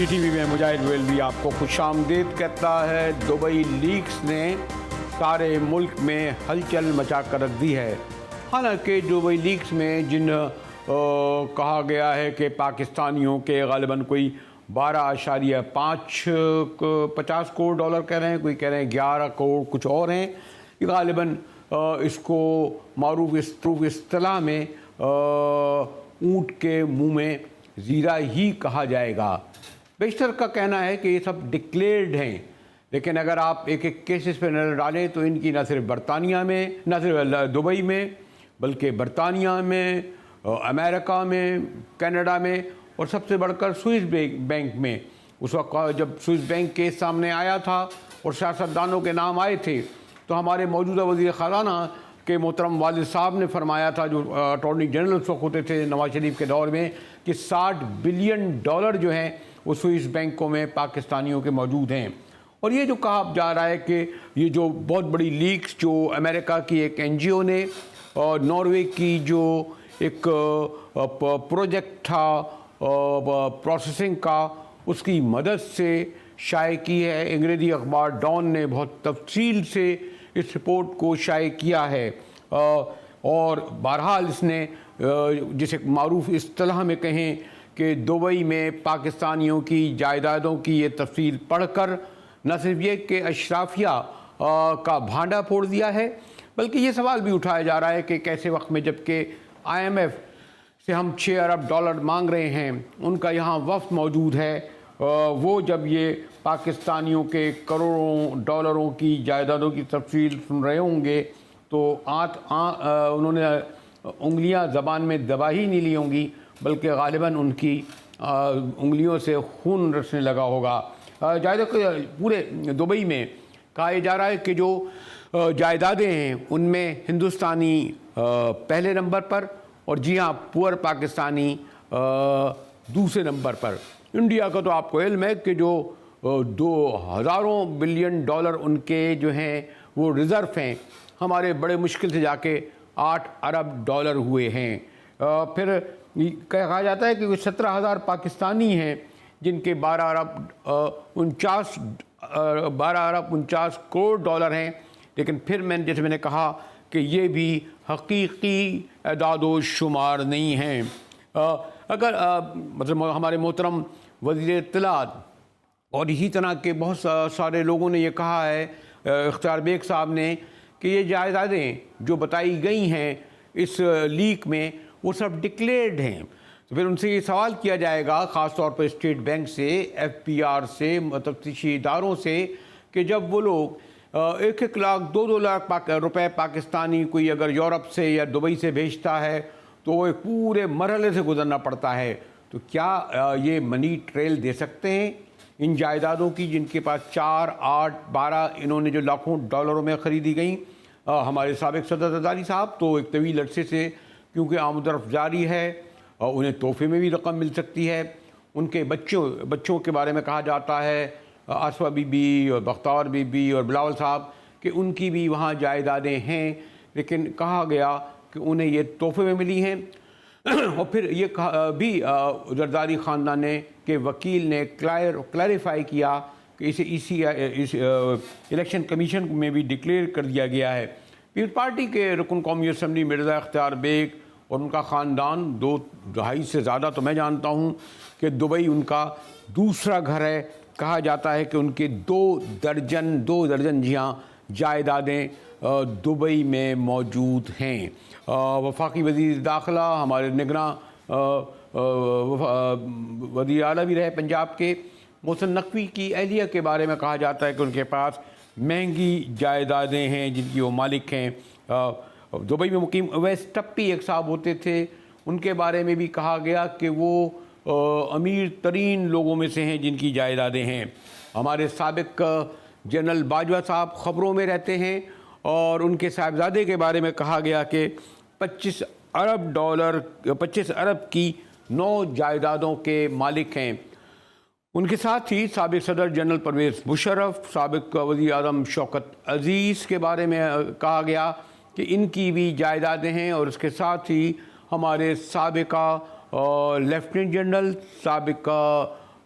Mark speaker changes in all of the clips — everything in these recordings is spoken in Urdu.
Speaker 1: جی ٹی وی میں مجاہد ویلوی آپ کو خوش آمدید کہتا ہے۔ دبئی لیکس نے سارے ملک میں ہلچل مچا کر رکھ دی ہے۔ حالانکہ دبئی لیکس میں جن کہا گیا ہے کہ پاکستانیوں کے غالباً کوئی 12.50 کروڑ ڈالر کہہ رہے ہیں، کوئی کہہ رہے ہیں 11 کروڑ کچھ اور ہیں، غالباً اس کو معروف اصطلاح میں اونٹ کے منہ میں زیرہ ہی کہا جائے گا۔ بیشتر کا کہنا ہے کہ یہ سب ڈکلیئرڈ ہیں، لیکن اگر آپ ایک ایک کیسز پہ نظر ڈالیں تو ان کی نہ صرف برطانیہ میں، نہ صرف دبئی میں، بلکہ برطانیہ میں، امریکہ میں، کینیڈا میں، اور سب سے بڑھ کر سوئس بینک میں۔ اس وقت جب سوئس بینک کیس سامنے آیا تھا اور سیاستدانوں کے نام آئے تھے تو ہمارے موجودہ وزیر خزانہ کے محترم والد صاحب نے فرمایا تھا، جو اٹارنی جنرل اس وقت ہوتے تھے نواز شریف کے دور میں، کہ 60 بلین ڈالر جو ہیں وہ سوئس بینکوں میں پاکستانیوں کے موجود ہیں۔ اور یہ جو کہا جا رہا ہے کہ یہ جو بہت بڑی لیکس جو امریکہ کی ایک این جی او نے اور ناروے کی جو ایک پروجیکٹ تھا پروسیسنگ کا، اس کی مدد سے شائع کی ہے۔ انگریزی اخبار ڈان نے بہت تفصیل سے اس رپورٹ کو شائع کیا ہے، اور بہرحال اس نے جسے معروف اصطلاح میں کہیں کہ دبئی میں پاکستانیوں کی جائیدادوں کی یہ تفصیل پڑھ کر نہ صرف یہ کہ اشرافیہ کا بھانڈا پھوڑ دیا ہے، بلکہ یہ سوال بھی اٹھایا جا رہا ہے کہ کیسے وقت میں جبکہ آئی ایم ایف سے ہم 6 ارب ڈالر مانگ رہے ہیں، ان کا یہاں وفد موجود ہے، وہ جب یہ پاکستانیوں کے کروڑوں ڈالروں کی جائیدادوں کی تفصیل سن رہے ہوں گے تو انہوں نے انگلیاں زبان میں دبا ہی نہیں لی ہوں گی، بلکہ غالباً ان کی انگلیوں سے خون رسنے لگا ہوگا۔ جائیداد پورے دبئی میں کہا جا رہا ہے کہ جو جائیدادیں ہیں ان میں ہندوستانی پہلے نمبر پر، اور جی ہاں پور پاکستانی دوسرے نمبر پر۔ انڈیا کا تو آپ کو علم ہے کہ جو 2000 بلین ڈالر ان کے جو ہیں وہ ریزرو ہیں، ہمارے بڑے مشکل سے جا کے 8 ارب ڈالر ہوئے ہیں۔ پھر کہا جاتا ہے کہ 17,000 پاکستانی ہیں جن کے 12 ارب 49 کروڑ ڈالر ہیں، لیکن پھر جیسے میں نے کہا کہ یہ بھی حقیقی اعداد و شمار نہیں ہیں۔ اگر مطلب ہمارے محترم وزیر اطلاعات اور اسی طرح کے بہت سارے لوگوں نے یہ کہا ہے، اختیار بیگ صاحب نے، کہ یہ جائیدادیں جو بتائی گئی ہیں اس لیک میں وہ سب ڈکلیئرڈ ہیں، تو پھر ان سے یہ سوال کیا جائے گا خاص طور پر اسٹیٹ بینک سے، ایف پی آر سے، تفتیشی اداروں سے، کہ جب وہ لوگ 1 لاکھ 2 لاکھ روپے پاکستانی کوئی اگر یورپ سے یا دبئی سے بھیجتا ہے تو وہ ایک پورے مرحلے سے گزرنا پڑتا ہے، تو کیا یہ منی ٹریل دے سکتے ہیں ان جائیدادوں کی جن کے پاس 4، 8، 12 انہوں نے جو لاکھوں ڈالروں میں خریدی گئیں؟ ہمارے سابق صدر زرداری صاحب تو ایک طویل عرصے سے کیونکہ آمد و رفت جاری ہے، انہیں تحفے میں بھی رقم مل سکتی ہے۔ ان کے بچوں کے بارے میں کہا جاتا ہے، آصفہ بی بی اور بختیار بی بی اور بلاول صاحب، کہ ان کی بھی وہاں جائیدادیں ہیں، لیکن کہا گیا کہ انہیں یہ تحفے میں ملی ہیں۔ اور پھر یہ بھی زرداری خاندان کے وکیل نے کلیریفائی کیا کہ اسے الیکشن کمیشن میں بھی ڈکلیئر کر دیا گیا ہے۔ پیپلز پارٹی کے رکن قومی اسمبلی مرزا اختیار بیگ اور ان کا خاندان 2 دہائی سے زیادہ تو میں جانتا ہوں کہ دبئی ان کا دوسرا گھر ہے۔ کہا جاتا ہے کہ ان کے 2 درجن جی ہاں جائیدادیں دبئی میں موجود ہیں۔ وفاقی وزیر داخلہ ہمارے نگراں وزیر اعلیٰ بھی رہے پنجاب کے، محسن نقوی کی اہلیہ کے بارے میں کہا جاتا ہے کہ ان کے پاس مہنگی جائیدادیں ہیں جن کی وہ مالک ہیں۔ دبئی میں مقیم اویس ٹپی ایک صاحب ہوتے تھے، ان کے بارے میں بھی کہا گیا کہ وہ امیر ترین لوگوں میں سے ہیں جن کی جائیدادیں ہیں۔ ہمارے سابق جنرل باجوہ صاحب خبروں میں رہتے ہیں، اور ان کے صاحبزادے کے بارے میں کہا گیا کہ 25 ارب کی 9 جائیدادوں کے مالک ہیں۔ ان کے ساتھ ہی سابق صدر جنرل پرویز مشرف، سابق وزیر اعظم شوکت عزیز کے بارے میں کہا گیا کہ ان کی بھی جائیدادیں ہیں، اور اس کے ساتھ ہی ہمارے سابقہ لیفٹیننٹ جنرل، سابقہ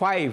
Speaker 1: 5,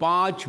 Speaker 1: 5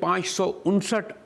Speaker 1: 559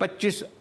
Speaker 1: 25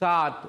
Speaker 1: 7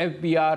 Speaker 1: FBR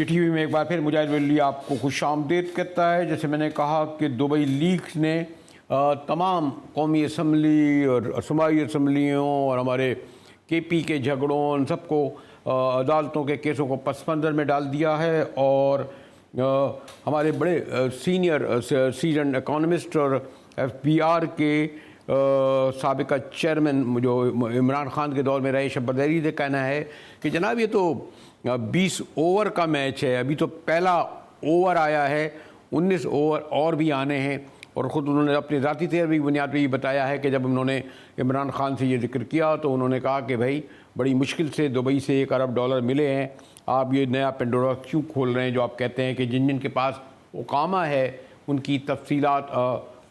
Speaker 1: جی ٹی وی میں ایک بار پھر مجاہد ولی آپ کو خوش آمدید کہتا ہے. جیسے میں نے کہا کہ دبئی لیگز نے تمام قومی اسمبلی اور صوبائی اسمبلیوں اور ہمارے کے پی کے جھگڑوں ان سب کو عدالتوں کے کیسوں کو پس منظر میں ڈال دیا ہے, اور ہمارے بڑے سیزنڈ اکانومسٹ اور ایف بی آر کے سابقہ چیئرمین جو عمران خان کے دور میں رہے شبر دہری سے کہنا ہے کہ جناب یہ تو 20 اوور کا میچ ہے, ابھی تو پہلا اوور آیا ہے, 19 اوور اور بھی آنے ہیں. اور خود انہوں نے اپنی ذاتی تجربے کی بنیاد پہ یہ بتایا ہے کہ جب انہوں نے عمران خان سے یہ ذکر کیا تو انہوں نے کہا کہ بھائی بڑی مشکل سے دبئی سے $1 ارب ملے ہیں, آپ یہ نیا پینڈورا کیوں کھول رہے ہیں جو آپ کہتے ہیں کہ جن جن کے پاس اقامہ ہے ان کی تفصیلات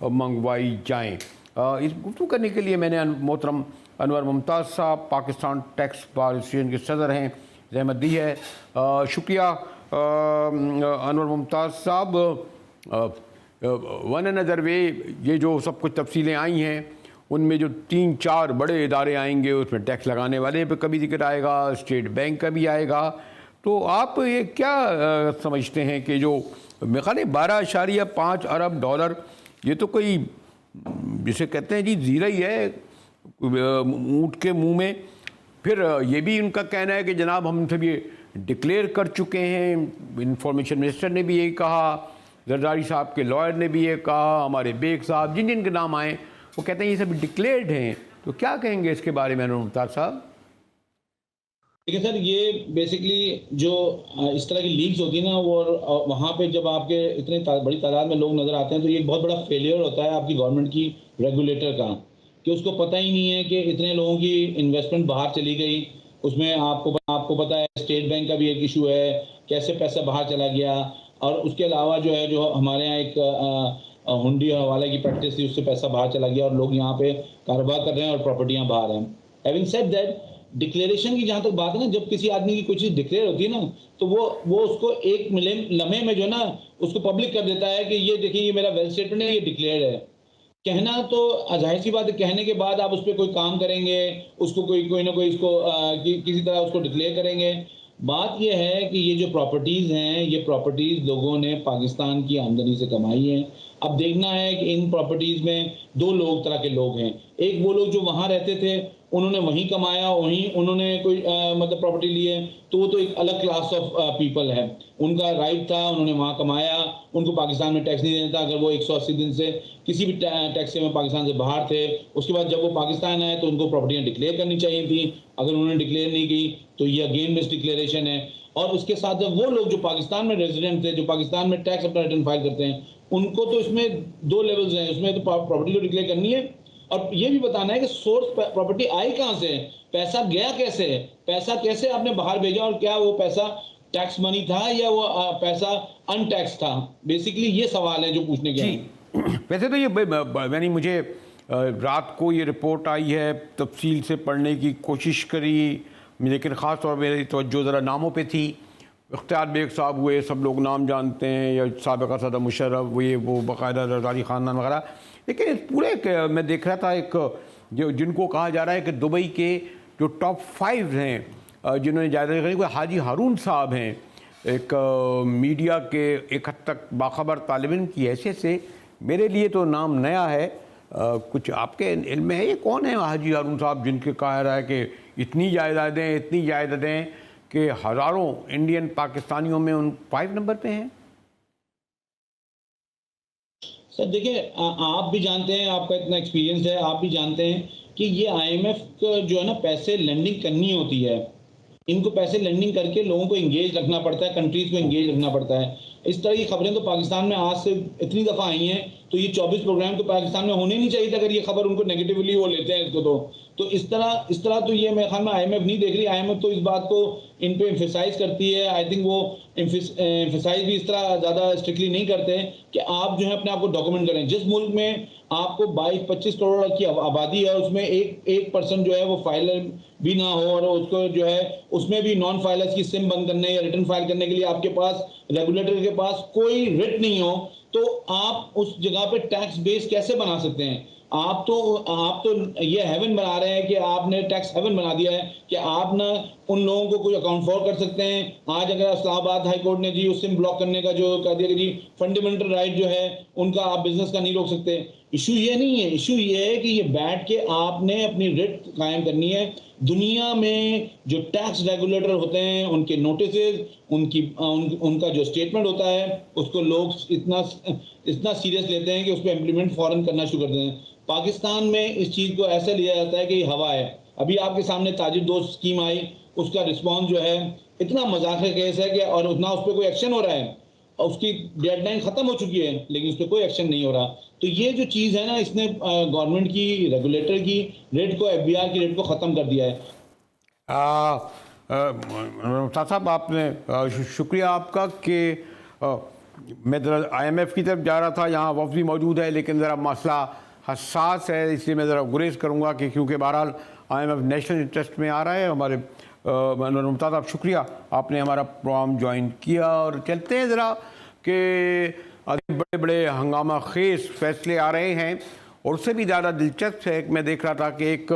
Speaker 1: منگوائی جائیں. اس گفتگو کرنے کے لیے میں نے محترم انور ممتاز صاحب پاکستان ٹیکس بار ایسوسیشن کے صدر ہیں زحمت دی ہے. شکریہ انور ممتاز صاحب. ون نظر وے یہ جو سب کچھ تفصیلیں آئی ہیں ان میں جو 3-4 بڑے ادارے آئیں گے اس میں ٹیکس لگانے والے پہ کبھی ذکر آئے گا, اسٹیٹ بینک کا بھی آئے گا, تو آپ یہ کیا سمجھتے ہیں کہ جو میرے خیال ہے $12.5 ارب یہ تو کوئی جسے کہتے ہیں جی زیرہ ہی ہے اونٹ کے منہ میں. پھر یہ بھی ان کا کہنا ہے کہ جناب ہم سب یہ ڈکلیئر کر چکے ہیں, انفارمیشن منسٹر نے بھی یہی کہا, زرداری صاحب کے لائر نے بھی یہ کہا, ہمارے بیگ صاحب جن جن کے نام آئیں وہ کہتے ہیں یہ سب ڈکلیئرڈ ہیں. تو کیا کہیں گے اس کے بارے میں انور ممتاز صاحب؟
Speaker 2: دیکھیں سر, یہ بیسکلی جو اس طرح کی لیگز ہوتی ہیں نا وہ وہاں پہ جب آپ کے اتنے بڑی تعداد میں لوگ نظر آتے ہیں تو یہ ایک بہت بڑا فیلئر ہوتا ہے آپ کی گورنمنٹ کی ریگولیٹر کا, کہ اس کو پتہ ہی نہیں ہے کہ اتنے لوگوں کی انویسٹمنٹ باہر چلی گئی. اس میں آپ کو پتہ ہے اسٹیٹ بینک کا بھی ایک ایشو ہے, کیسے پیسہ باہر چلا گیا, اور اس کے علاوہ جو ہے جو ہمارے یہاں ایک ہنڈی اور حوالے کی پریکٹس تھی اس سے پیسہ باہر چلا گیا اور لوگ یہاں پہ کاروبار کر رہے ہیں اور پراپرٹیاں باہر ہیں. ہیونگ سیڈ دیٹ, ڈکلیریشن کی جہاں تک بات ہے نا, جب کسی آدمی کی کوئی چیز ڈکلیئر ہوتی ہے نا تو وہ اس کو ایک لمحے میں جو ہے نا اس کو پبلک کر دیتا ہے کہ یہ دیکھیں یہ میرا ویلتھ اسٹیٹمنٹ ہے, یہ ڈکلیئر ہے. کہنا تو ظاہر سی بات ہے, کہنے کے بعد آپ اس پہ کوئی کام کریں گے, اس کو کوئی نہ کوئی اس کو کسی طرح اس کو ڈکلیئر کریں گے. بات یہ ہے کہ یہ جو پراپرٹیز ہیں یہ پراپرٹیز لوگوں نے پاکستان کی آمدنی سے کمائی ہیں. اب دیکھنا ہے کہ ان پراپرٹیز میں 2 طرح کے لوگ ہیں. ایک وہ لوگ جو وہاں رہتے تھے انہوں نے وہیں کمایا, وہیں انہوں نے کوئی مطلب پراپرٹی لی ہے, تو وہ تو ایک الگ کلاس آف پیپل ہے, ان کا رائٹ تھا, انہوں نے وہاں کمایا, ان کو پاکستان میں ٹیکس نہیں دینا تھا. اگر وہ 180 دن سے کسی بھی ٹیکس میں پاکستان سے باہر تھے, اس کے بعد جب وہ پاکستان آئے تو ان کو پراپرٹیاں ڈکلیئر کرنی چاہیے تھیں. اگر انہوں نے ڈکلیئر نہیں کی تو یہ اگین مس ڈکلیریشن ہے. اور اس کے ساتھ جب وہ لوگ جو پاکستان میں ریزیڈنٹ تھے, جو پاکستان میں ٹیکس اپنا ریٹرن فائل کرتے ہیں, ان کو تو اس میں 2 لیولز ہیں. اس میں تو پراپرٹی کو ڈکلیئر کرنی ہے اور یہ بھی بتانا ہے کہ سورس پراپرٹی آئی کہاں سے ہے, پیسہ گیا کیسے ہے, پیسہ کیسے آپ نے باہر بھیجا, اور کیا وہ پیسہ ٹیکس منی تھا یا وہ پیسہ ان ٹیکس تھا. بیسیکلی یہ سوال ہے جو پوچھنے کے ہیں.
Speaker 1: ویسے تو یہ یعنی مجھے رات کو یہ رپورٹ آئی ہے, تفصیل سے پڑھنے کی کوشش کری, لیکن خاص طور پہ میری توجہ ذرا ناموں پہ تھی. اختیار بیگ صاحب ہوئے, سب لوگ نام جانتے ہیں, یا سابقہ صدر مشرف ہوئے, وہ باقاعدہ زرداری خاندان وغیرہ. لیکن پورے میں دیکھ رہا تھا ایک جن کو کہا جا رہا ہے کہ دبئی کے جو ٹاپ 5 ہیں جنہوں نے جائزہ خریدی, کوئی حاجی ہارون صاحب ہیں, ایک میڈیا کے ایک حد تک باخبر طالب علم کی حیثیت سے میرے لیے تو نام نیا ہے. کچھ آپ کے علم میں ہے یہ کون ہے حاجی ہارون صاحب جن کے کہا رہا ہے کہ اتنی جائیدادیں کہ ہزاروں انڈین پاکستانیوں میں ان 5 نمبر پہ ہیں؟
Speaker 2: سر دیکھیں, آپ بھی جانتے ہیں, آپ کا اتنا ایکسپیرینس ہے, آپ بھی جانتے ہیں کہ یہ IMF جو ہے نا پیسے لینڈنگ کرنی ہوتی ہے. ان کو پیسے لینڈنگ کر کے لوگوں کو انگیج رکھنا پڑتا ہے, کنٹریز کو انگیج رکھنا پڑتا ہے. اس طرح کی خبریں تو پاکستان میں آج سے اتنی دفعہ آئی ہیں, تو یہ 24 پروگرام تو پاکستان میں ہونے نہیں چاہیے تھا اگر یہ خبر ان کو نیگیٹیولی وہ لیتے ہیں اس کو. تو اس طرح تو یہ میرے خیال میں IMF نہیں دیکھ رہی. IMF تو اس بات کو ان پہ ایمفیسائز کرتی ہے. آئی تھنک وہ ایمفیسائز بھی اس طرح زیادہ اسٹرکٹلی نہیں کرتے کہ آپ جو ہے اپنے آپ کو ڈاکومنٹ کریں. جس ملک میں آپ کو 22-25 کروڑ کی آبادی ہے, اس میں 1% جو ہے وہ فائلر بھی نہ ہو, اور اس کو جو ہے اس میں بھی نان فائلرز کی سم بند کرنے یا ریٹرن فائل کرنے کے لیے آپ کے پاس ریگولیٹر کے پاس کوئی ریٹ نہیں ہو, تو آپ اس جگہ پہ ٹیکس بیس کیسے بنا سکتے ہیں؟ آپ تو یہ ہیون بنا رہے ہیں کہ آپ نے ٹیکس ہیون بنا دیا ہے کہ آپ نہ ان لوگوں کو کوئی اکاؤنٹ فور کر سکتے ہیں. آج اگر اسلام آباد ہائی کورٹ نے جی اس سم بلاک کرنے کا جو کہہ دیا کہ جی فنڈامنٹل رائٹ جو ہے ان کا آپ بزنس کا نہیں روک سکتے. ایشو یہ نہیں ہے، ایشو یہ ہے کہ یہ بیٹھ کے آپ نے اپنی ریٹ قائم کرنی ہے. دنیا میں جو ٹیکس ریگولیٹر ہوتے ہیں ان کے نوٹسز، ان کا جو اسٹیٹمنٹ ہوتا ہے اس کو لوگ اتنا سیریس لیتے ہیں کہ اس پہ امپلیمنٹ فوراً کرنا شروع کر دیتے ہیں. پاکستان میں اس چیز کو ایسے لیا جاتا ہے کہ یہ ہوا ہے. ابھی آپ کے سامنے تاجر دوست اسکیم آئی، اس کا رسپانس جو ہے اتنا مذاق کیس ہے کہ اور اتنا اس پہ کوئی ایکشن ہو رہا ہے. اس کی ڈیڈ لائن ختم ہو چکی ہے لیکن اس پہ کوئی ایکشن نہیں ہو رہا. تو یہ جو چیز ہے نا، اس نے گورنمنٹ کی، ریگولیٹر کی ریٹ کو، ایف بی آر کی ریٹ کو ختم کر دیا ہے.
Speaker 1: صاحب آپ نے شکریہ آپ کا کہ میں ذرا آئی ایم ایف کی طرف جا رہا تھا، یہاں وفد بھی موجود ہے لیکن ذرا مسئلہ حساس ہے، اس لیے میں ذرا گریز کروں گا کہ کیونکہ بہرحال I M F national interest میں آ رہا ہے. ہمارے ممتاز صاحب شکریہ آپ نے ہمارا پروگرام جوائن کیا. اور چلتے ہیں ذرا کہ بڑے بڑے ہنگامہ خیز فیصلے آ رہے ہیں، اور اس سے بھی زیادہ دلچسپ ہے کہ میں دیکھ رہا تھا کہ ایک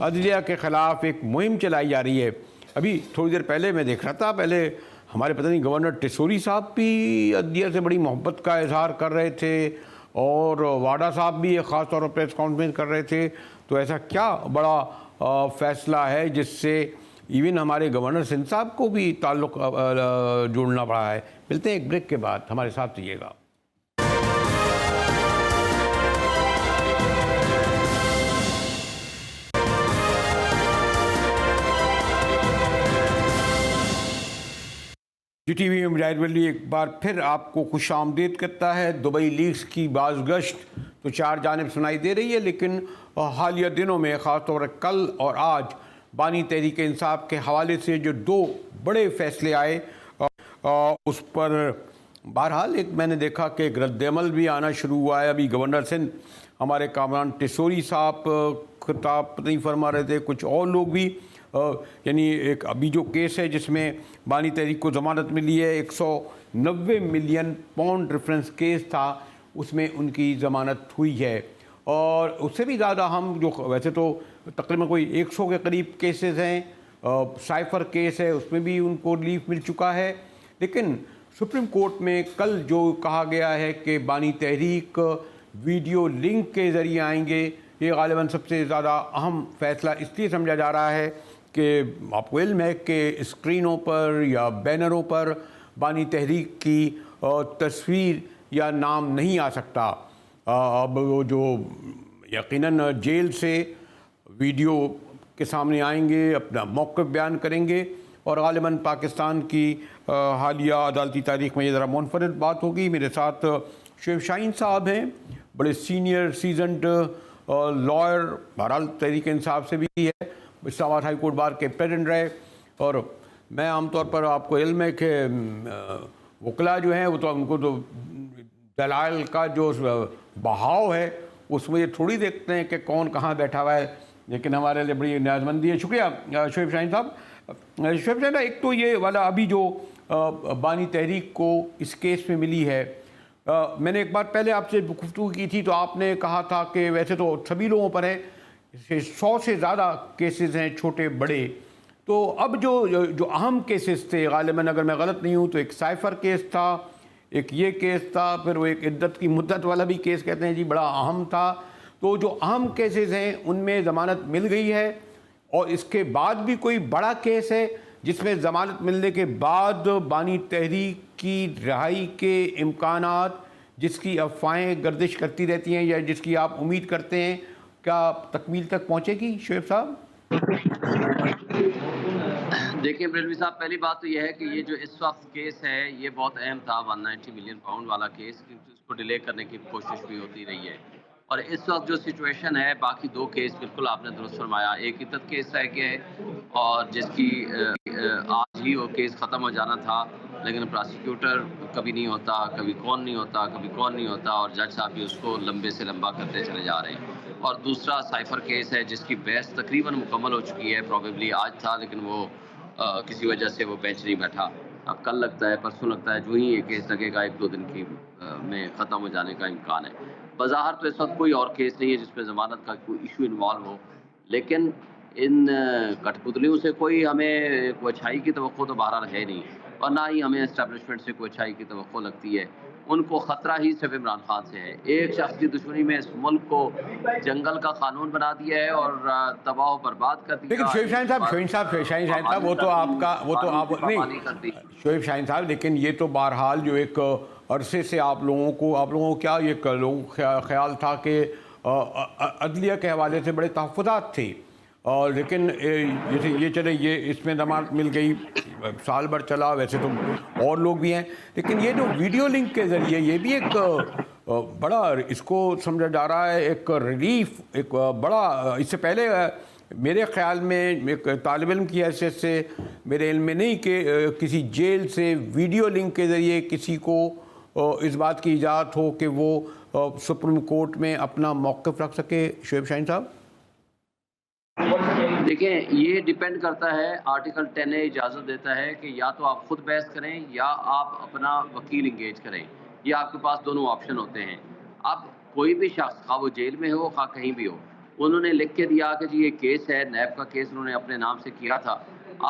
Speaker 1: عدلیہ کے خلاف ایک مہم چلائی جا رہی ہے. ابھی تھوڑی دیر پہلے میں دیکھ رہا تھا، پہلے ہمارے پتہ نہیں گورنر ٹیسوری صاحب بھی عدلیہ سے بڑی محبت کا اظہار کر رہے تھے، اور واڈا صاحب بھی ایک خاص طور پر پریس کانفرنس کر رہے تھے. تو ایسا کیا بڑا فیصلہ ہے جس سے ایون ہمارے گورنر سندھ صاحب کو بھی تعلق جوڑنا پڑا ہے؟ ملتے ہیں ایک بریک کے بعد، ہمارے ساتھ رہیے گا. جی ٹی وی میں مجاہد ولی ایک بار پھر آپ کو خوش آمدید کرتا ہے. دبئی لیگز کی بازگشت تو چار جانب سنائی دے رہی ہے، لیکن حالیہ دنوں میں خاص طور پر کل اور آج بانی تحریک انصاف کے حوالے سے جو دو بڑے فیصلے آئے اس پر بہرحال ایک میں نے دیکھا کہ ایک رد عمل بھی آنا شروع ہوا ہے. ابھی گورنر سندھ ہمارے کامران ٹیسوری صاحب خطاب نہیں فرما رہے تھے، کچھ اور لوگ بھی، یعنی ایک ابھی جو کیس ہے جس میں بانی تحریک کو ضمانت ملی ہے، 190 ملین پاؤنڈ ریفرنس کیس تھا، اس میں ان کی ضمانت ہوئی ہے. اور اس سے بھی زیادہ ہم جو ویسے تو تقریباً کوئی 100 کے قریب کیسز ہیں، سائفر کیس ہے اس میں بھی ان کو ریلیف مل چکا ہے. لیکن سپریم کورٹ میں کل جو کہا گیا ہے کہ بانی تحریک ویڈیو لنک کے ذریعے آئیں گے، یہ غالباً سب سے زیادہ اہم فیصلہ اس لیے سمجھا جا رہا ہے کہ آپ کو علم ہے کہ اسکرینوں پر یا بینروں پر بانی تحریک کی تصویر یا نام نہیں آ سکتا. اب وہ جو یقیناً جیل سے ویڈیو کے سامنے آئیں گے، اپنا موقف بیان کریں گے، اور غالباً پاکستان کی حالیہ عدالتی تاریخ میں یہ ذرا منفرد بات ہوگی. میرے ساتھ شعیب شاہین صاحب ہیں، بڑے سینئر سیزنڈ لائر، بہرحال تحریک انصاف سے بھی ہے، اسلام آباد ہائی کورٹ بار کے پریزیڈنٹ رہے. اور میں عام طور پر آپ کو علم ہے کہ وکلا جو ہیں وہ تو ان کو تو دلائل کا جو بہاؤ ہے اس میں یہ تھوڑی دیکھتے ہیں کہ کون کہاں بیٹھا ہوا ہے، لیکن ہمارے لیے بڑی نیازمندی ہے. شکریہ شعیب شاہین صاحب. شعیب شاہین، ایک تو یہ والا ابھی جو بانی تحریک کو اس کیس میں ملی ہے، میں نے ایک بار پہلے آپ سے گفتگو کی تھی تو آپ نے کہا تھا کہ ویسے تو سبھی لوگوں پر ہے، 100 سے زیادہ کیسز ہیں چھوٹے بڑے. تو اب جو اہم کیسز تھے، غالباً اگر میں غلط نہیں ہوں تو ایک سائفر کیس تھا، ایک یہ کیس تھا، پھر وہ ایک عدت کی مدت والا بھی کیس کہتے ہیں جی بڑا اہم تھا. تو جو اہم کیسز ہیں ان میں ضمانت مل گئی ہے، اور اس کے بعد بھی کوئی بڑا کیس ہے جس میں ضمانت ملنے کے بعد بانی تحریک کی رہائی کے امکانات، جس کی افواہیں گردش کرتی رہتی ہیں یا جس کی آپ امید کرتے ہیں، کیا تکمیل تک پہنچے گی شعیب صاحب؟
Speaker 3: دیکھیں بریلوی صاحب، پہلی بات تو یہ ہے کہ یہ جو اس وقت کیس ہے یہ بہت اہم تھا، 190 ملین پاؤنڈ والا کیس، کیونکہ اس کو ڈیلے کرنے کی کوشش بھی ہوتی رہی ہے. اور اس وقت جو سچویشن ہے، باقی دو کیس بالکل آپ نے درست فرمایا، ایک عدت کیس رہ گیا ہے اور جس کی آج ہی وہ کیس ختم ہو جانا تھا، لیکن پراسیکیوٹر کبھی نہیں ہوتا، کبھی کون نہیں ہوتا، کبھی کون نہیں ہوتا، اور جج صاحب بھی اس کو لمبے سے لمبا کرتے چلے جا رہے ہیں. اور دوسرا سائفر کیس ہے جس کی بحث تقریباً مکمل ہو چکی ہے، پروبیبلی آج تھا لیکن وہ کسی وجہ سے وہ بینچ نہیں بیٹھا. اب کل لگتا ہے، پرسوں لگتا ہے، جو ہی یہ کیس لگے گا 1-2 دن کی میں ختم ہو جانے کا امکان ہے. بظاہر تو اس وقت کوئی اور کیس نہیں ہے جس میں ضمانت کا کوئی ایشو انوالو ہو، لیکن ان کٹ پتلیوں سے کوئی ہمیں کوئی اچھائی کی توقع تو بہرحال ہے نہیں، اور نہ ہی ہمیں اسٹیبلشمنٹ سے کوئی اچھائی کی توقع لگتی ہے۔ ان کو خطرہ ہی صرف عمران خان سے ہے۔ ایک شخص کی دشمنی میں اس ملک کو جنگل کا قانون بنا دیا ہے اور تباہ و برباد کر دیا۔
Speaker 1: لیکن شعیب شاہین صاحب وہ تو آپ نہیں شعیب شاہین صاحب، لیکن یہ تو بہرحال جو ایک عرصے سے آپ لوگوں کو کیا یہ لوگوں خیال تھا کہ عدلیہ کے حوالے سے بڑے تحفظات تھے، اور لیکن جیسے یہ چلے یہ اس میں ضمانت مل گئی، سال بھر چلا، ویسے تو اور لوگ بھی ہیں، لیکن یہ جو ویڈیو لنک کے ذریعے یہ بھی ایک بڑا اس کو سمجھا جا رہا ہے ایک ریلیف، ایک بڑا، اس سے پہلے میرے خیال میں ایک طالب علم کی حیثیت سے میرے علم میں نہیں کہ کسی جیل سے ویڈیو لنک کے ذریعے کسی کو اس بات کی اجازت ہو کہ وہ سپریم کورٹ میں اپنا موقف رکھ سکے۔ شعیب شاہین صاحب
Speaker 3: دیکھیں، یہ ڈیپینڈ کرتا ہے، آرٹیکل 10A اجازت دیتا ہے کہ یا تو آپ خود بحث کریں یا آپ اپنا وکیل انگیج کریں، یہ آپ کے پاس دونوں آپشن ہوتے ہیں۔ اب کوئی بھی شخص خواہ وہ جیل میں ہو خواہ کہیں بھی ہو، انہوں نے لکھ کے دیا کہ جی یہ کیس ہے، نیب کا کیس انہوں نے اپنے نام سے کیا تھا،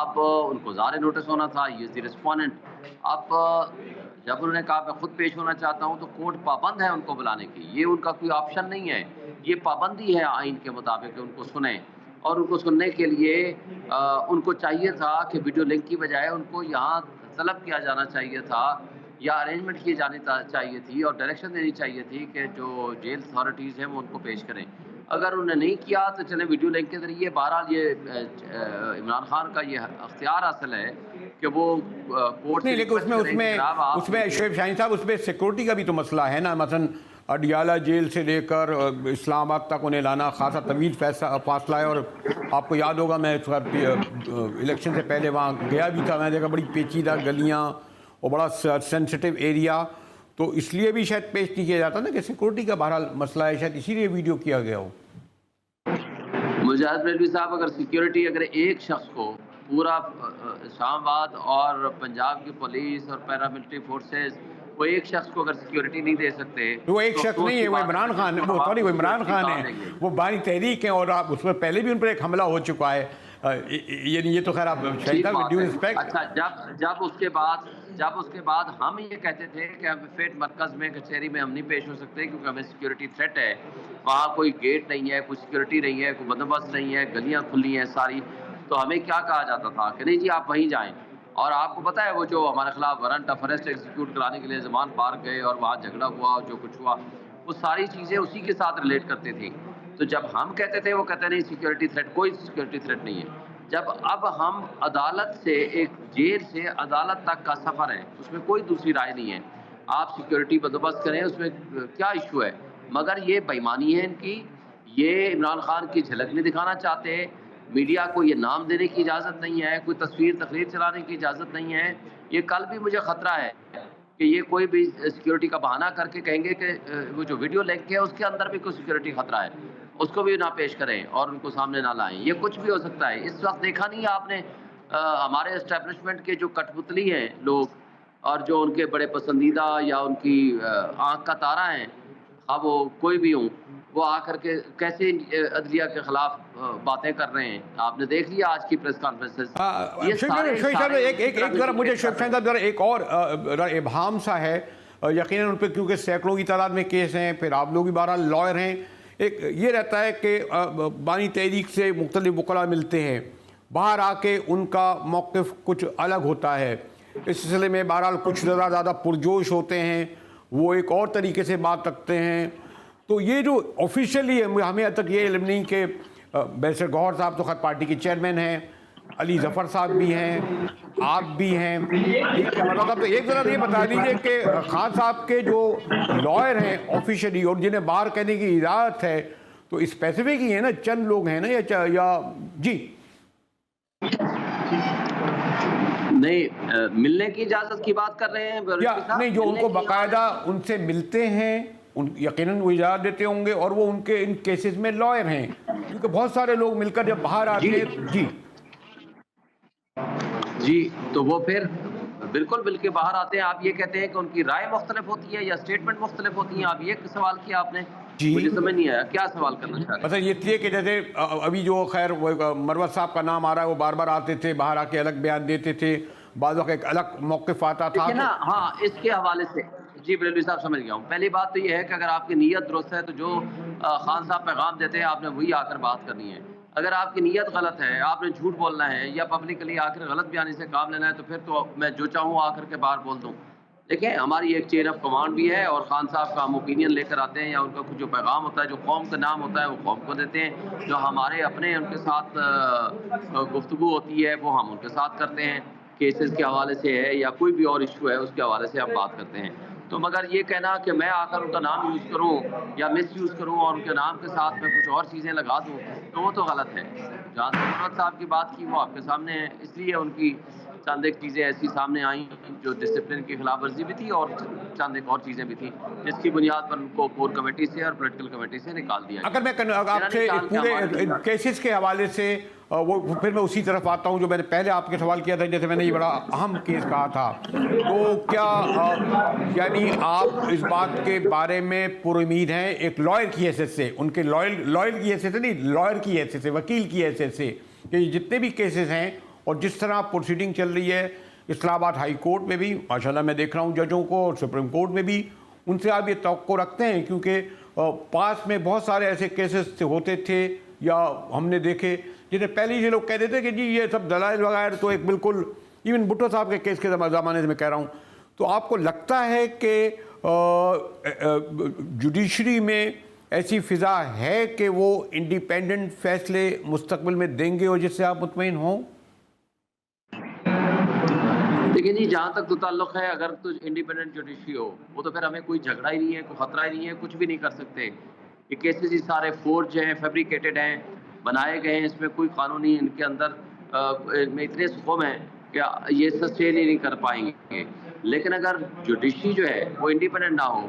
Speaker 3: اب ان کو ظاہر نوٹس ہونا تھا، یہ دی ریسپونڈنٹ۔ اب جب انہوں نے کہا میں خود پیش ہونا چاہتا ہوں تو کورٹ پابند ہے ان کو بلانے کی، یہ ان کا کوئی آپشن نہیں ہے، یہ پابندی ہے آئین کے مطابق کہ ان کو سنیں، اور ان کو سننے کے لیے ان کو چاہیے تھا کہ ویڈیو لنک کی بجائے ان کو یہاں طلب کیا جانا چاہیے تھا یا ارینجمنٹ کی جانی چاہیے تھی اور ڈائریکشن دینی چاہیے تھی کہ جو جیل اتھارٹیز ہیں وہ ان کو پیش کریں۔ اگر انہوں نے نہیں کیا تو چلیں ویڈیو لنک کے ذریعے، بہرحال یہ عمران خان کا یہ اختیار حاصل ہے کہ وہ کورٹ
Speaker 1: نہیں، لیکن اس میں شعیب شاہین صاحب اس میں سیکورٹی کا بھی تو مسئلہ ہے نا، مثلا اڈیالہ جیل سے لے کر اسلام آباد تک انہیں لانا خاصا طویل فاصلہ ہے، اور آپ کو یاد ہوگا میں الیکشن سے پہلے وہاں گیا بھی تھا، میں نے دیکھا بڑی پیچیدہ گلیاں اور بڑا سینسٹیو ایریا، تو اس لیے بھی شاید پیش نہیں کیا جاتا نا کہ سیکورٹی کا بہرحال مسئلہ ہے، شاید اسی لیے ویڈیو کیا گیا ہو۔
Speaker 3: مجاہد ریلوی صاحب، اگر سیکیورٹی اگر ایک شخص کو پورا اسلام آباد اور پنجاب کی پولیس اور پیراملٹری فورسز وہ ایک شخص کو اگر سیکیورٹی نہیں دے سکتے،
Speaker 1: وہ ایک شخص نہیں ہے، وہ عمران خان ہے، وہ عمران خان ہے، وہ بانی تحریک ہیں، اور آپ اس میں پہلے بھی ان پر ایک حملہ ہو چکا ہے، یہ تو خیر آپ ڈیو ریسپیکٹ۔
Speaker 3: اچھا، جب اس کے بعد ہم یہ کہتے تھے کہ ہم فیٹ مرکز میں کچہری میں ہم نہیں پیش ہو سکتے کیونکہ ہمیں سیکیورٹی تھریٹ ہے، وہاں کوئی گیٹ نہیں ہے، کوئی سیکیورٹی نہیں ہے، کوئی بندوبست نہیں ہے، گلیاں کھلی ہیں ساری، تو ہمیں کیا کہا جاتا تھا کہ نہیں جی آپ وہیں جائیں، اور آپ کو پتہ ہے وہ جو ہمارے خلاف وارنٹ آف اریسٹ ایگزیکیوٹ کرانے کے لیے زمان پارک گئے اور وہاں جھگڑا ہوا اور جو کچھ ہوا وہ ساری چیزیں اسی کے ساتھ ریلیٹ کرتی تھیں، تو جب ہم کہتے تھے وہ کہتے نہیں سیکیورٹی تھریٹ، کوئی سیکیورٹی تھریٹ نہیں ہے۔ جب اب ہم عدالت سے، ایک جیل سے عدالت تک کا سفر ہے، اس میں کوئی دوسری رائے نہیں ہے، آپ سیکیورٹی بندوبست کریں، اس میں کیا ایشو ہے، مگر یہ بےایمانی ہے ان کی، یہ عمران خان کی جھلک نہیں دکھانا چاہتے، میڈیا کو یہ نام دینے کی اجازت نہیں ہے، کوئی تصویر تقریر چلانے کی اجازت نہیں ہے، یہ کل بھی مجھے خطرہ ہے کہ یہ کوئی بھی سیکیورٹی کا بہانہ کر کے کہیں گے کہ وہ جو ویڈیو لنک ہے اس کے اندر بھی کوئی سیکیورٹی خطرہ ہے، اس کو بھی نہ پیش کریں اور ان کو سامنے نہ لائیں، یہ کچھ بھی ہو سکتا ہے۔ اس وقت دیکھا نہیں ہے آپ نے ہمارے اسٹیبلشمنٹ کے جو کٹ پتلی ہیں لوگ اور جو ان کے بڑے پسندیدہ یا ان کی آنکھ کا تارا ہیں، اب وہ کوئی بھی ہوں، وہ آ کر کے کیسے عدلیہ کے خلاف باتیں کر رہے ہیں، آپ نے دیکھ لیا آج کی پریس کانفرنس۔
Speaker 1: مجھے شعیب شاہین صاحب ایک اور ابہام سا ہے، یقیناً ان پہ کیونکہ سینکڑوں کی تعداد میں کیس ہیں، پھر آپ لوگ بھی بہرحال لائر ہیں، ایک یہ رہتا ہے کہ بانی تحریک سے مختلف وکلاء ملتے ہیں، باہر آ کے ان کا موقف کچھ الگ ہوتا ہے، اس سلسلے میں بہرحال کچھ زیادہ پرجوش ہوتے ہیں، وہ ایک اور طریقے سے بات رکھتے ہیں، تو یہ جو آفیشیلی ہمیں اب تک یہ علم نہیں کہ بیرسٹر گوہر صاحب تو خط پارٹی کے چیئرمین ہیں، علی ظفر صاحب بھی ہیں، آپ بھی ہیں، تو ایک ذرا یہ بتا دیجیے کہ خان صاحب کے جو لائر ہیں آفیشیلی اور جنہیں باہر کہنے کی اجازت ہے تو اسپیسیفک ہی ہے نا، چند لوگ ہیں نا یا جی
Speaker 3: نہیں ملنے کی اجازت کی بات کر رہے ہیں
Speaker 1: نہیں، جو ان کو باقاعدہ ان سے ملتے ہیں یقیناً وہ اجازت دیتے ہوں گے، اور وہ ان کے ان کیسز میں لائر ہیں، کیونکہ بہت سارے لوگ مل کر جب باہر آتے ہیں جی
Speaker 3: جی تو وہ پھر بالکل بالکل باہر آتے ہیں. آپ یہ کہتے ہیں کہ ان کی رائے مختلف ہوتی ہے یا اسٹیٹمنٹ مختلف ہوتی ہیں؟ آپ یہ سوال کیا آپ نے؟ مجھے سمجھ نہیں آیا کیا سوال کرنا چاہ رہے ہیں.
Speaker 1: مثلا یہ تھی کہ جیسے ابھی جو خیر مروت صاحب کا نام آ رہا ہے، وہ بار بار آتے تھے، باہر آ کے الگ بیان دیتے تھے، بعض وقت ایک الگ موقف آتا تھا
Speaker 3: نا. ہاں اس کے حوالے سے جی بریلوی صاحب سمجھ گیا ہوں. پہلی بات تو یہ ہے کہ اگر آپ کی نیت درست ہے تو جو خان صاحب پیغام دیتے ہیں آپ نے وہی آ کر بات کرنی ہے. اگر آپ کی نیت غلط ہے، آپ نے جھوٹ بولنا ہے یا پبلکلی آ کر غلط بیانی سے کام لینا ہے، تو پھر تو میں جو چاہوں آ کر کے باہر بول دوں. دیکھیں ہماری ایک چین آف کمانڈ بھی ہے اور خان صاحب کا ہم اوپینین لے کر آتے ہیں یا ان کا کچھ جو پیغام ہوتا ہے جو قوم کا نام ہوتا ہے وہ قوم کو دیتے ہیں. جو ہمارے اپنے ان کے ساتھ گفتگو ہوتی ہے وہ ہم ان کے ساتھ کرتے ہیں. کیسز کے حوالے سے ہے یا کوئی بھی اور ایشو ہے اس کے حوالے سے ہم بات کرتے ہیں. تو مگر یہ کہنا کہ میں آ کر ان کا نام یوز کروں یا مس یوز کروں اور ان کے نام کے ساتھ میں کچھ اور چیزیں لگا دوں تو وہ تو غلط ہے. جہاں مروت صاحب کی بات کی وہ آپ کے سامنے ہے، اس لیے ان کی چند ایک چیزیں ایسی سامنے آئیں جو ڈسپلن کی خلاف ورزی بھی تھی اور چند ایک اور چیزیں بھی تھیں جس کی بنیاد پر ان کو کور کمیٹی سے اور پولیٹیکل کمیٹی سے نکال دیا.
Speaker 1: اگر میں آپ سے پورے کیسز کے حوالے سے وہ پھر میں اسی طرف آتا ہوں جو میں نے پہلے آپ کے سوال کیا تھا، جیسے میں نے یہ بڑا اہم کیس کہا تھا، تو کیا یعنی آپ اس بات کے بارے میں پر امید ہیں ایک لائر کی حیثیت سے، ان کے لائر کی حیثیت سے نہیں، لائر کی حیثیت سے، وکیل کی حیثیت سے، کہ جتنے بھی کیسز ہیں اور جس طرح پروسیڈنگ چل رہی ہے اسلام آباد ہائی کورٹ میں بھی ماشاءاللہ میں دیکھ رہا ہوں ججوں کو، اور سپریم کورٹ میں بھی، ان سے آپ یہ توقع رکھتے ہیں؟ کیونکہ پاس میں بہت سارے ایسے کیسز ہوتے تھے یا ہم نے دیکھے جنہیں پہلے یہ لوگ کہتے تھے کہ جی یہ سب دلائل وغیرہ تو ایک بالکل، ایون بھٹو صاحب کے کیس کے زمانے سے میں کہہ رہا ہوں. تو آپ کو لگتا ہے کہ جوڈیشری میں ایسی فضا ہے کہ وہ انڈیپینڈنٹ فیصلے مستقبل میں دیں گے اور جس سے آپ مطمئن ہوں؟
Speaker 3: دیکھیں جی جہاں تک تو تعلق ہے، اگر تو انڈیپینڈنٹ جوڈیشری ہو وہ تو پھر ہمیں کوئی جھگڑا ہی نہیں ہے، کوئی خطرہ ہی نہیں ہے، کچھ بھی نہیں کر سکتے. یہ کیسز ہی سارے فورج ہیں، فیبریکیٹڈ ہیں، بنائے گئے ہیں، اس میں کوئی قانونی ان کے اندر میں اتنے سکوم ہیں کہ یہ سسٹین ہی نہیں کر پائیں گے. لیکن اگر جوڈیشری جو ہے وہ انڈیپینڈنٹ نہ ہو،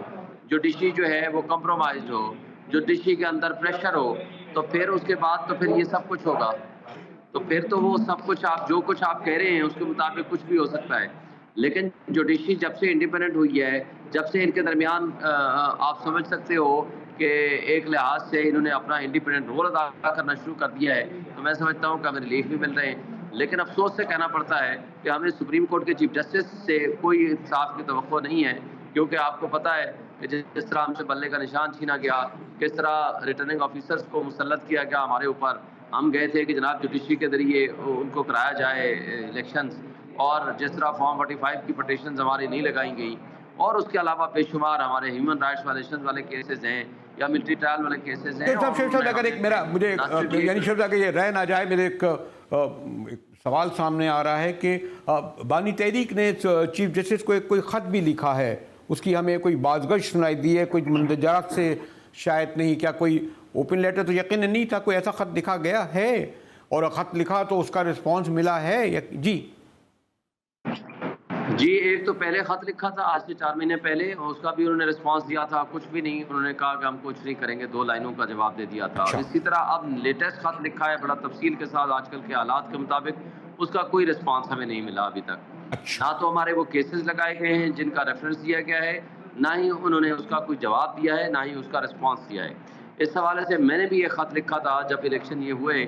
Speaker 3: جوڈیشری جو ہے وہ کمپرومائزڈ ہو، جوڈیشری کے اندر پریشر ہو، تو پھر اس کے بعد تو پھر یہ سب کچھ ہوگا. تو پھر تو وہ سب کچھ آپ جو کچھ آپ کہہ رہے ہیں اس کے مطابق کچھ بھی ہو سکتا ہے. لیکن جوڈیشری جب سے انڈیپینڈنٹ ہوئی ہے، جب سے ان کے درمیان آپ سمجھ سکتے ہو کہ ایک لحاظ سے انہوں نے اپنا انڈیپینڈنٹ رول ادا کرنا شروع کر دیا ہے، تو میں سمجھتا ہوں کہ ہمیں ریلیف بھی مل رہے ہیں. لیکن افسوس سے کہنا پڑتا ہے کہ ہمیں سپریم کورٹ کے چیف جسٹس سے کوئی انصاف کی توقع نہیں ہے، کیونکہ آپ کو پتہ ہے کہ جس طرح ہم سے بلے کا نشان چھینا گیا، کس طرح ریٹرننگ آفیسرز کو مسلط کیا گیا ہمارے اوپر. ہم گئے تھے کہ جناب جوڈیشری کے ذریعے ان کو کرایا جائے الیکشنز، اور جس طرح فارم 45 کی پٹیشنز ہماری نہیں لگائی گئی، اور اس کے علاوہ بے شمار ہمارے ہیومن رائٹس وائلیشنز والے کیسز ہیں یا ملٹری ٹرائل والے کیسز ہیں.
Speaker 1: اگر ایک میرا مجھے یعنی شرط کہ یہ رہ نہ جائے، میرے ایک سوال سامنے آ رہا ہے کہ بانی تحریک نے چیف جسٹس کو ایک کوئی خط بھی لکھا ہے، اس کی ہمیں کوئی بازگشت سنائی دی ہے، کوئی مندرجات سے شاید نہیں، کیا کوئی اوپن لیٹر تو یقیناً نہیں تھا، کوئی ایسا خط لکھا گیا ہے؟ اور خط لکھا تو اس کا رسپانس ملا ہے؟
Speaker 3: جی ایک تو پہلے خط لکھا تھا آج سے 4 مہینے پہلے، اور اس کا بھی انہوں نے رسپانس دیا تھا، کچھ بھی نہیں. انہوں نے کہا کہ ہم کچھ نہیں کریں گے، 2 لائنوں کا جواب دے دیا تھا. اور اسی طرح اب لیٹسٹ خط لکھا ہے بڑا تفصیل کے ساتھ آج کل کے حالات کے مطابق، اس کا کوئی رسپانس ہمیں نہیں ملا ابھی تک. نہ تو ہمارے وہ کیسز لگائے گئے ہیں جن کا ریفرنس دیا گیا ہے، نہ ہی انہوں نے اس کا کوئی جواب دیا ہے، نہ ہی اس کا رسپانس دیا ہے. اس حوالے سے میں نے بھی یہ خط لکھا تھا جب الیکشن یہ ہوئے،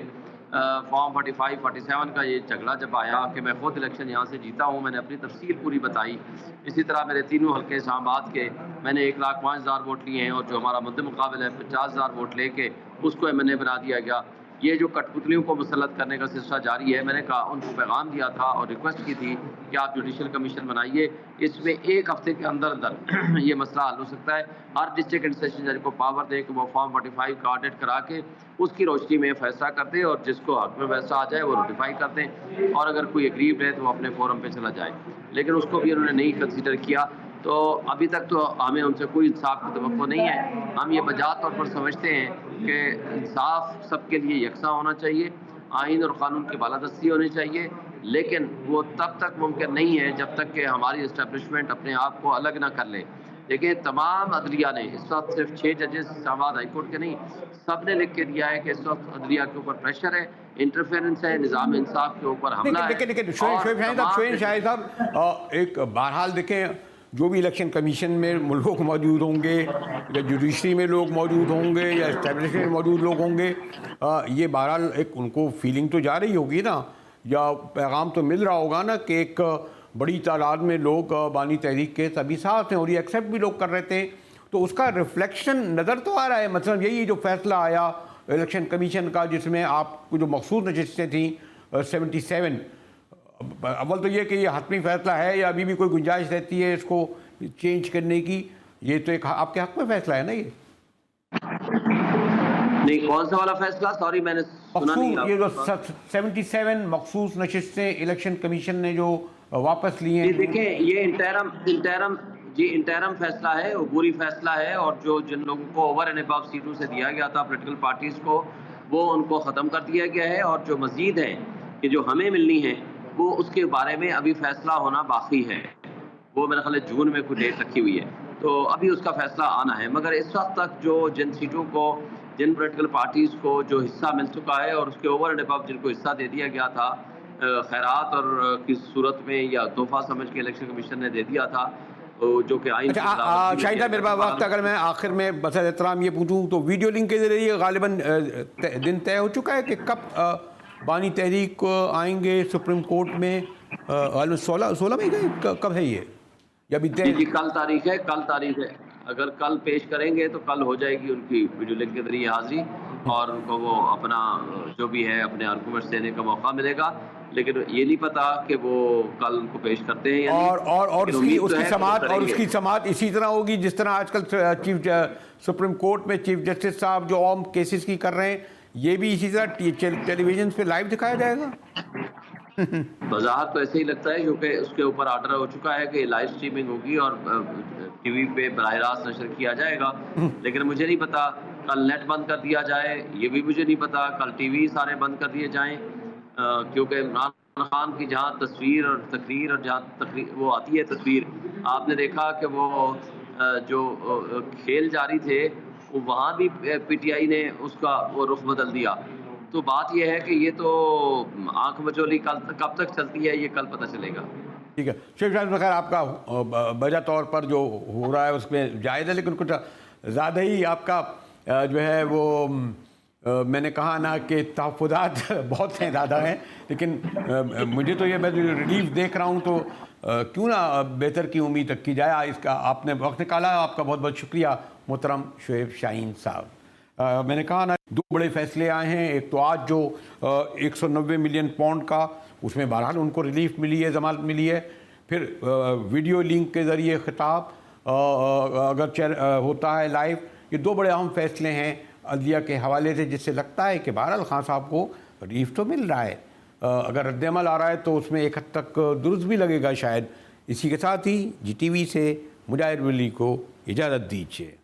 Speaker 3: فارم 45 47 کا یہ جھگڑا جب آیا کہ میں خود الیکشن یہاں سے جیتا ہوں، میں نے اپنی تفصیل پوری بتائی. اسی طرح میرے 3 حلقے اسلام آباد کے، میں نے 1,05,000 ووٹ لیے ہیں، اور جو ہمارا مد مقابل ہے 50,000 ووٹ لے کے اس کو ایم این اے بنا دیا گیا. یہ جو کٹ پتلیوں کو مسلط کرنے کا سلسلہ جاری ہے، میں نے کہا ان کو پیغام دیا تھا اور ریکویسٹ کی تھی کہ آپ جوڈیشل کمیشن بنائیے، اس میں 1 ہفتے کے اندر یہ مسئلہ حل ہو سکتا ہے. ہر ڈسٹرکٹ اینڈ سیشن جج کو پاور دیں کہ وہ فارم 45 کا آڈٹ کرا کے اس کی روشنی میں فیصلہ کر دیں، اور جس کو حق میں فیصلہ آ جائے وہ نوٹیفائی کر دیں، اور اگر کوئی ایگریوڈ ہے تو وہ اپنے فورم پہ چلا جائے. لیکن اس کو بھی انہوں نے نہیں کنسیڈر کیا. تو ابھی تک تو ہمیں ان سے کوئی انصاف کی توقع نہیں ہے. ہم یہ بجا طور پر سمجھتے ہیں کہ انصاف سب کے لیے یکساں ہونا چاہیے، آئین اور قانون کی بالادستی ہونی چاہیے، لیکن وہ تب تک ممکن نہیں ہے جب تک کہ ہماری اسٹیبلشمنٹ اپنے آپ کو الگ نہ کر لے. دیکھیں تمام عدلیہ نے اس وقت صرف 6 ججز اسلام آباد ہائی کورٹ کے نہیں، سب نے لکھ کے دیا ہے کہ اس وقت عدلیہ کے اوپر پریشر ہے، انٹرفیرنس ہے، نظام انصاف کے اوپر حملہ ہے۔
Speaker 1: لیکن شعیب شاہد صاحب ایک بہرحال دیکھیں جو بھی الیکشن کمیشن میں لوگ موجود ہوں گے یا جوڈیشری میں لوگ موجود ہوں گے یا اسٹیبلشمنٹ میں موجود لوگ ہوں گے، یہ بہرحال ایک ان کو فیلنگ تو جا رہی ہوگی نا، یا پیغام تو مل رہا ہوگا نا کہ ایک بڑی تعداد میں لوگ بانی تحریک کے سبھی ساتھ ہیں اور یہ ایکسیپٹ بھی لوگ کر رہے تھے، تو اس کا ریفلیکشن نظر تو آ رہا ہے۔ مثلا یہی جو فیصلہ آیا الیکشن کمیشن کا جس میں آپ کو جو مخصوص نشستیں تھیں 77، اول تو یہ کہ یہ حتمی فیصلہ ہے یا ابھی بھی کوئی گنجائش رہتی ہے اس کو چینج کرنے کی، یہ تو ایک آپ کے حق میں فیصلہ ہے نا یہ؟
Speaker 3: نہیں، کون سا والا فیصلہ؟ سوری میں نے سنا نہیں۔
Speaker 1: یہ جو 77 مخصوص نشستیں الیکشن کمیشن نے جو واپس لی ہیں،
Speaker 3: دیکھیں یہ انٹرم فیصلہ ہے، عبوری فیصلہ ہے، اور جو جن لوگوں کو اوور اینڈ ابو سیٹوں سے دیا گیا تھا پولیٹیکل پارٹیز کو، وہ ان کو ختم کر دیا گیا ہے، اور جو مزید ہیں کہ جو ہمیں ملنی ہیں وہ اس کے بارے میں ابھی فیصلہ ہونا باقی ہے، وہ میرے خیال ہے جون میں کوئی ڈیٹ رکھی ہوئی ہے، تو ابھی اس کا فیصلہ آنا ہے۔ مگر اس وقت تک جو جن سیٹوں کو، جن پولیٹیکل پارٹیز کو جو حصہ مل چکا ہے اور اس کے اوور اینڈ ابو جن کو حصہ دے دیا گیا تھا خیرات اور کس صورت میں یا تحفہ سمجھ کے الیکشن کمیشن نے دے دیا تھا، جو کہ آئین
Speaker 1: شاہدہ میرے پاس وقت، اگر میں آخر میں بس احترام یہ پوچھوں تو ویڈیو لنک کے ذریعے غالباً دن طے ہو چکا ہے کہ کب بانی تحریک آئیں گے سپریم کورٹ میں؟ 16 مئی کا کب ہے یہ یا بھی طے؟
Speaker 3: جی کل تاریخ ہے، کل تاریخ ہے، اگر کل پیش کریں گے تو کل ہو جائے گی ان کی ویڈیو لنک کے ذریعے حاضری، اور ان کو وہ اپنا جو بھی ہے اپنے آرگومنٹس دینے کا موقع ملے گا، لیکن یہ نہیں پتا کہ وہ کل ان کو پیش کرتے ہیں یا نہیں۔
Speaker 1: اور اس کی سماعت اسی طرح ہوگی جس طرح آج کل سپریم کورٹ میں چیف جسٹس صاحب جو عام کیسز کی کر رہے ہیں، یہ بھی اسی طرح ٹیلی ویژن پہ لائیو دکھایا جائے گا؟
Speaker 3: بظاہر تو ایسے ہی لگتا ہے، کیونکہ اس کے اوپر آرڈر ہو چکا ہے کہ لائیو سٹریمنگ ہوگی اور ٹی وی پہ براہ راست نشر کیا جائے گا، لیکن مجھے نہیں پتا کل نیٹ بند کر دیا جائے، یہ بھی مجھے نہیں پتا کل ٹی وی سارے بند کر دیے جائیں، کیونکہ عمران خان کی جہاں تصویر اور تقریر اور جہاں وہ آتی ہے تصویر، آپ نے دیکھا کہ وہ جو کھیل جاری تھے وہاں بھی پی ٹی آئی نے اس کا وہ رخ بدل دیا، تو بات یہ ہے کہ یہ تو آنکھ مچولی کب تک چلتی ہے یہ کل پتہ چلے گا۔
Speaker 1: ٹھیک ہے شیخ صاحب، بخیر آپ کا وجہ طور پر جو ہو رہا ہے اس میں جائز ہے، لیکن کچھ زیادہ ہی آپ کا جو ہے وہ میں نے کہا نا کہ تحفظات بہت ہیں، زیادہ ہیں، لیکن مجھے تو یہ میں ریلیف دیکھ رہا ہوں تو کیوں نہ بہتر کی امید رکھی جائے۔ اس کا آپ نے وقت نکالا، آپ کا بہت بہت شکریہ محترم شعیب شاہین صاحب۔ میں نے کہا نا 2 بڑے فیصلے آئے ہیں، ایک تو آج جو 190 ملین پاؤنڈ کا، اس میں بہرحال ان کو ریلیف ملی ہے، ضمانت ملی ہے، پھر ویڈیو لنک کے ذریعے خطاب اگر ہوتا ہے لائیو، یہ 2 بڑے اہم فیصلے ہیں عدلیہ کے حوالے سے، جس سے لگتا ہے کہ بہرحال خان صاحب کو ریلیف تو مل رہا ہے، اگر رد عمل آ رہا ہے تو اس میں ایک حد تک درست بھی لگے گا شاید۔ اسی کے ساتھ ہی جی ٹی وی سے مجاہد ولی کو اجازت دیجیے۔